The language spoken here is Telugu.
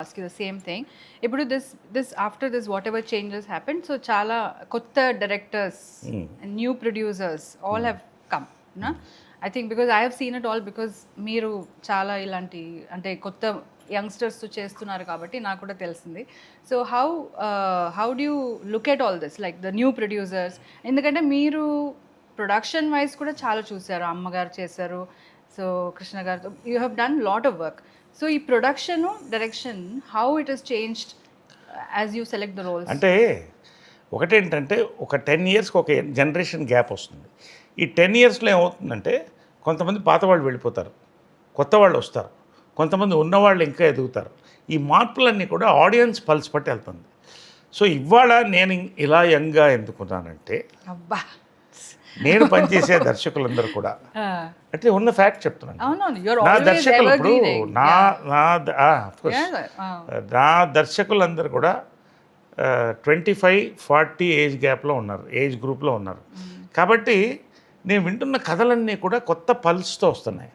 ask you the same thing. ఇప్పుడు this after this whatever changes happened, so చాలా కొత్త directors and new producers all have come, na? I think because I have seen it all because మీరు చాలా ఇలాంటి అంటే కొత్త యంగ్స్టర్స్ చేస్తున్నారు కాబట్టి నాకు కూడా తెలిసింది. So how do you look at all this like the new producers? ఎందుకంటే మీరు ప్రొడక్షన్ వైజ్ కూడా చాలా చూసారు, అమ్మగారు చేశారు, సో కృష్ణ గారితో you have done lot of work. So ఈ production direction how it has changed as you select the roles? అంటే ఒకటేంటంటే ఒక 10 yearsకి ఒక జనరేషన్ గ్యాప్ వస్తుంది. ఈ 10 yearsలో ఏమవుతుందంటే కొంతమంది పాత వాళ్ళు వెళ్ళిపోతారు, కొత్త వాళ్ళు వస్తారు, కొంతమంది ఉన్నవాళ్ళు ఇంకా ఎదుగుతారు. ఈ మార్పులన్నీ కూడా ఆడియన్స్ పల్స్ పట్టి వెళ్తుంది. సో ఇవాళ నేను ఇలా యంగ్గా ఎందుకున్నానంటే అబ్బా నేను పనిచేసే దర్శకులందరూ కూడా అంటే ఉన్న ఫ్యాక్ట్ చెప్తున్నాను. నా దర్శకులు ఇప్పుడు నా దర్శకులందరూ కూడా 25-40 ఏజ్ గ్యాప్లో ఉన్నారు, ఏజ్ గ్రూప్లో ఉన్నారు. కాబట్టి నేను వింటున్న కథలన్నీ కూడా కొత్త పల్స్తో వస్తున్నాయి.